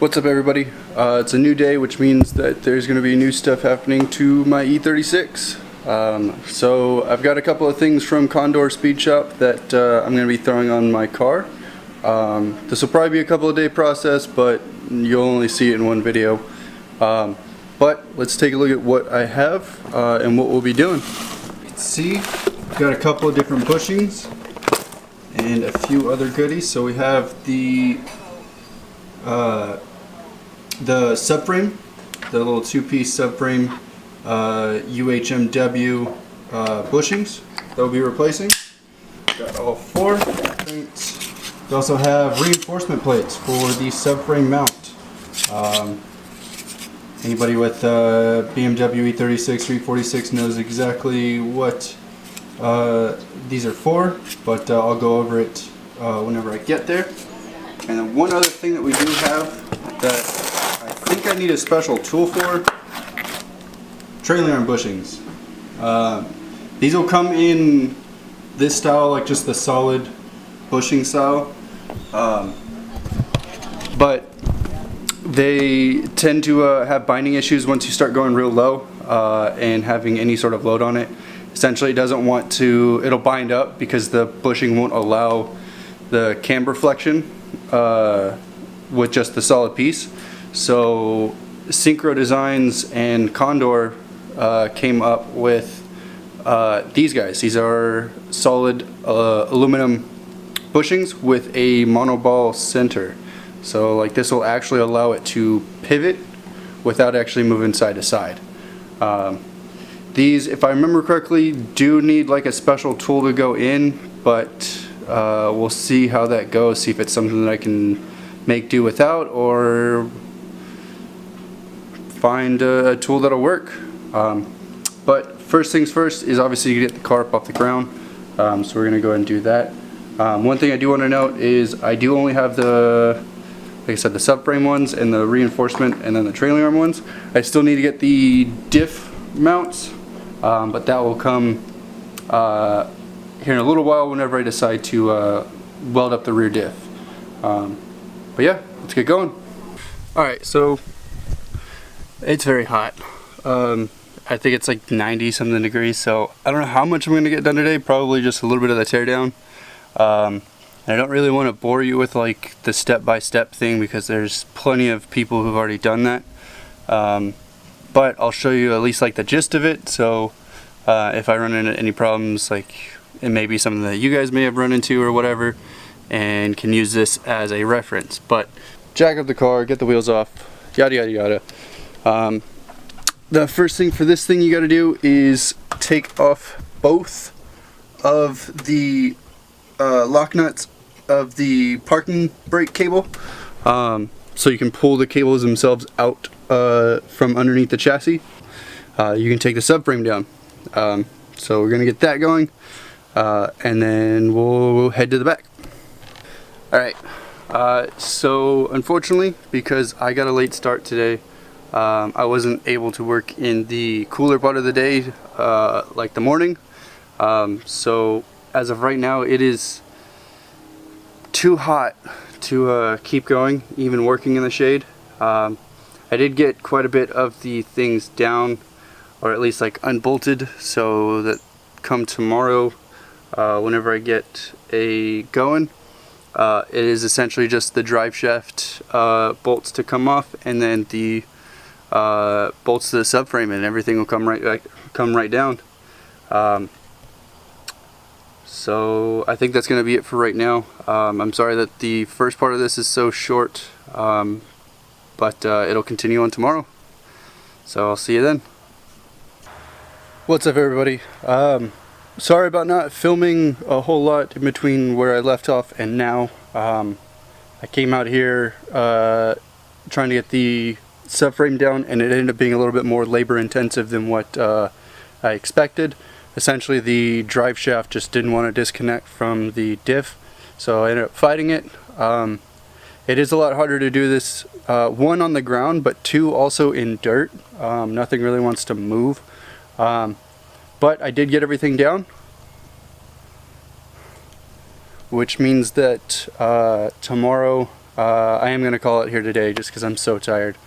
What's up, everybody? It's a new day, which means that there's going to be new stuff happening to my E36. So I've got a couple of things from Condor Speed Shop that I'm going to be throwing on my car. This will probably be a couple of day process, but you'll only see it in one video. But let's take a look at what I have and what we'll be doing. You can see I've got a couple of different bushings and a few other goodies. So we have the subframe, the little two-piece subframe UHMW bushings that we'll be replacing. Got all four plates. We also have reinforcement plates for the subframe mount. Anybody with BMW E36, 346 knows exactly what these are for, but I'll go over it whenever I get there. And then one other thing that we do have that I think I need a special tool for, trailing arm bushings. These will come in this style, like just the solid bushing style, but they tend to have binding issues once you start going real low and having any sort of load on it. Essentially, it doesn't want to, it'll bind up because the bushing won't allow the camber flexion with just the solid piece. So Synchro Designs and Condor came up with these guys. These are solid aluminum bushings with a monoball center. So like this will actually allow it to pivot without actually moving side to side. These, if I remember correctly, do need like a special tool to go in, but we'll see how that goes, see if it's something that I can make do without or find a tool that'll work. But first things first is obviously you get the car up off the ground, so we're going to go ahead and do that. One thing I do want to note is I do only have the, like I said, the subframe ones and the reinforcement and then the trailing arm ones. I still need to get the diff mounts, but that will come here in a little while whenever I decide to weld up the rear diff. But yeah, let's get going. Alright, so it's very hot. I think it's like 90 something degrees, so I don't know how much I'm going to get done today, probably just a little bit of the teardown. I don't really want to bore you with like the step-by-step thing because there's plenty of people who've already done that. But I'll show you at least like the gist of it, so if I run into any problems, like it may be something that you guys may have run into or whatever, and can use this as a reference. But jack up the car, get the wheels off, yada yada yada. The first thing for this thing you got to do is take off both of the lock nuts of the parking brake cable, so you can pull the cables themselves out from underneath the chassis. You can take the subframe down. So we're gonna get that going, and then we'll head to the back. Alright, so unfortunately, because I got a late start today, I wasn't able to work in the cooler part of the day, like the morning. So as of right now, it is too hot to keep going, even working in the shade. I did get quite a bit of the things down, or at least like unbolted, so that come tomorrow, whenever I get a going, it is essentially just the drive shaft bolts to come off, and then the bolts to the subframe, and everything will come right down. So I think that's going to be it for right now. I'm sorry that the first part of this is so short, but it'll continue on tomorrow. So I'll see you then. What's up, everybody? Sorry about not filming a whole lot in between where I left off and now. I came out here trying to get the subframe down, and it ended up being a little bit more labor intensive than what I expected. Essentially, the drive shaft just didn't want to disconnect from the diff, so I ended up fighting it. It is a lot harder to do this, one, on the ground, but two, also in dirt. Nothing really wants to move. But I did get everything down, which means that tomorrow I am going to call it here today just because I'm so tired.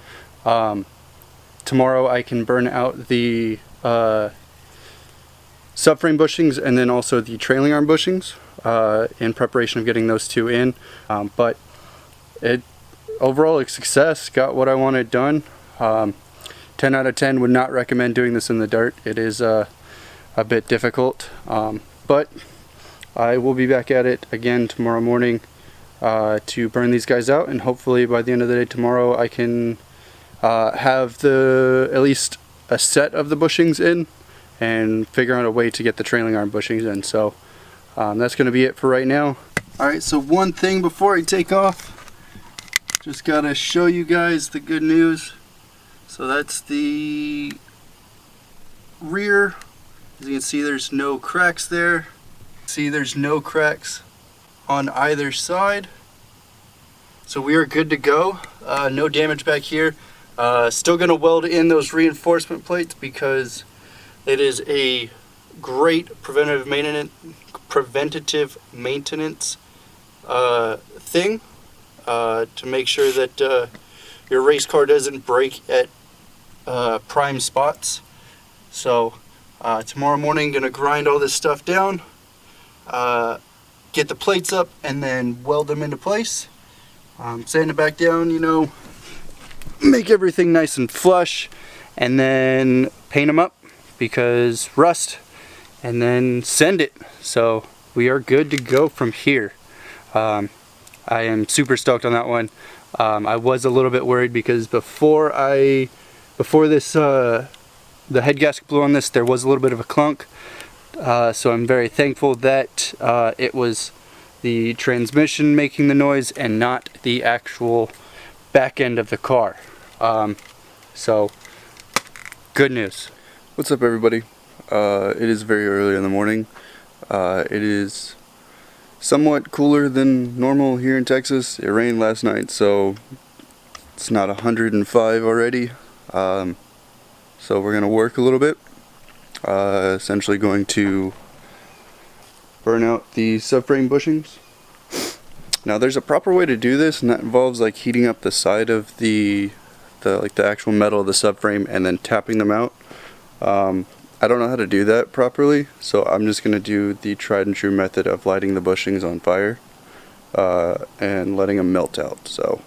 Tomorrow I can burn out the subframe bushings and then also the trailing arm bushings in preparation of getting those two in. But overall a success, got what I wanted done. 10 out of 10, would not recommend doing this in the dirt. It is a bit difficult, but I will be back at it again tomorrow morning to burn these guys out, and hopefully by the end of the day tomorrow I can have at least a set of the bushings in and figure out a way to get the trailing arm bushings in. So that's going to be it for right now. Alright, so one thing before I take off, just gotta show you guys the good news. So that's the rear. As you can see, there's no cracks there. See, there's no cracks on either side. So we are good to go. No damage back here. Still gonna weld in those reinforcement plates because it is a great preventative maintenance thing to make sure that your race car doesn't break at prime spots. So tomorrow morning gonna grind all this stuff down, get the plates up, and then weld them into place. Sand it back down, you know, make everything nice and flush, and then paint them up because rust, and then send it. So we are good to go from here. I am super stoked on that one. I was a little bit worried because before this the head gasket blew on this, there was a little bit of a clunk. So I'm very thankful that it was the transmission making the noise and not the actual back end of the car. So good news. What's up, everybody? It is very early in the morning. It is somewhat cooler than normal here in Texas. It rained last night, so it's not 105 already. So we're gonna work a little bit. Essentially going to burn out the subframe bushings. Now there's a proper way to do this, and that involves like heating up the side of the actual metal of the subframe and then tapping them out. I don't know how to do that properly, so I'm just gonna do the tried and true method of lighting the bushings on fire and letting them melt out. So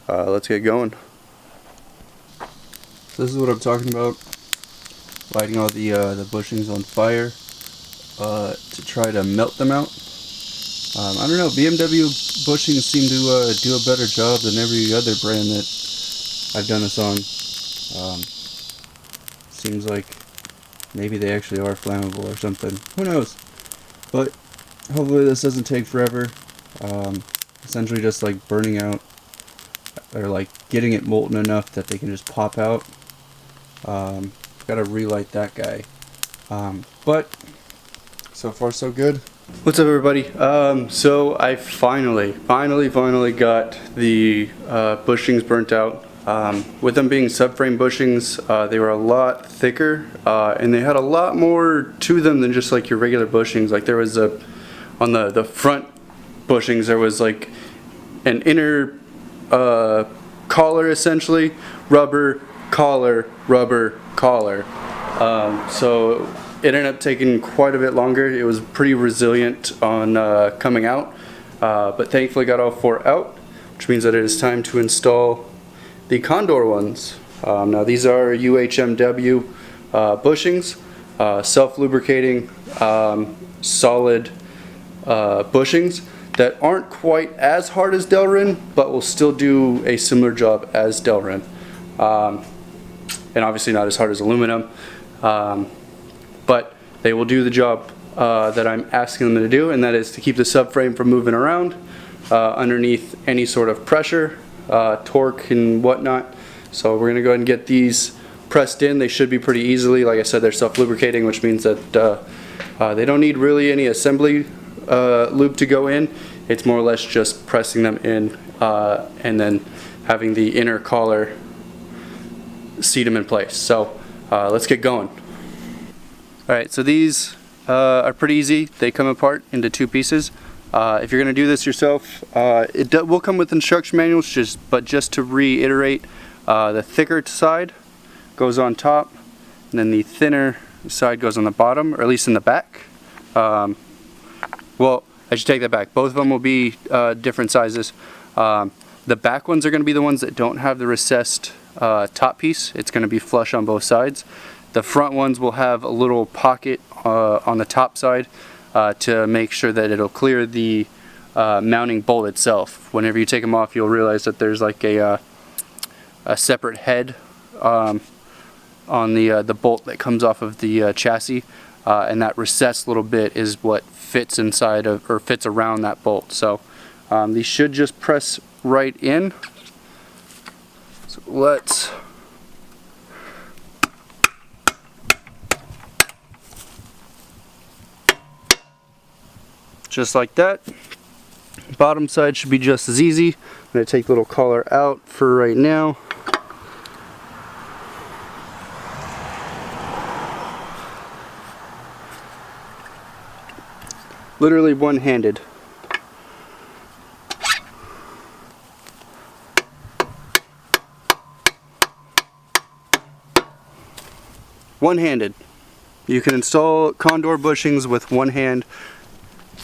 let's get going. So this is what I'm talking about. Lighting all the bushings on fire to try to melt them out. I don't know, BMW bushings seem to do a better job than every other brand that I've done this on. Seems like maybe they actually are flammable or something. Who knows? But hopefully this doesn't take forever. Essentially just like burning out, or like getting it molten enough that they can just pop out. Gotta relight that guy. But so far so good. What's up, everybody? So I finally got the bushings burnt out. With them being subframe bushings, they were a lot thicker, and they had a lot more to them than just like your regular bushings. Like there was on the front bushings, there was like an inner collar, essentially, rubber collar. So it ended up taking quite a bit longer. It was pretty resilient on coming out, but thankfully got all four out, which means that it is time to install the Condor ones. Now these are UHMW bushings, self-lubricating, solid bushings that aren't quite as hard as Delrin, but will still do a similar job as Delrin. And obviously not as hard as aluminum, but they will do the job that I'm asking them to do, and that is to keep the subframe from moving around underneath any sort of pressure, torque and whatnot. So we're gonna go ahead and get these pressed in. They should be pretty easily. Like I said, they're self-lubricating, which means that they don't need really any assembly lube to go in. It's more or less just pressing them in and then having the inner collar seat them in place. So let's get going. Alright, so these are pretty easy. They come apart into two pieces. If you're going to do this yourself, it will come with instruction manuals, but just to reiterate, the thicker side goes on top, and then the thinner side goes on the bottom, or at least in the back. Well, I should take that back. Both of them will be different sizes. The back ones are going to be the ones that don't have the recessed top piece. It's going to be flush on both sides. The front ones will have a little pocket on the top side to make sure that it'll clear the mounting bolt itself. Whenever you take them off, you'll realize that there's like a separate head on the bolt that comes off of the chassis, and that recessed little bit is what fits inside of, or fits around that bolt. So these should just press right in. So let's just like that. Bottom side should be just as easy. I'm going to take the little collar out for right now. Literally one-handed. One-handed. You can install condor bushings with one hand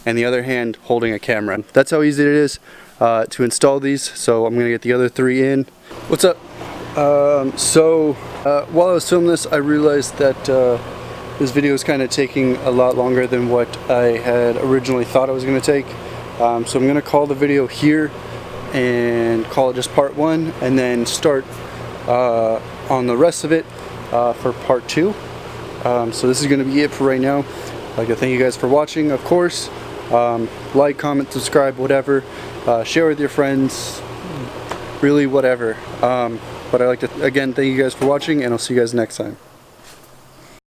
and the other hand holding a camera. That's how easy it is to install these. So I'm gonna get the other three in. What's up? While I was filming this, I realized that this video is kind of taking a lot longer than what I had originally thought it was going to take. So I'm going to call the video here and call it just part 1, and then start on the rest of it for part 2. So this is going to be it for right now. I'd like to thank you guys for watching, of course. Like, comment, subscribe, whatever. Share with your friends, really whatever. But I'd like to, again, thank you guys for watching, and I'll see you guys next time.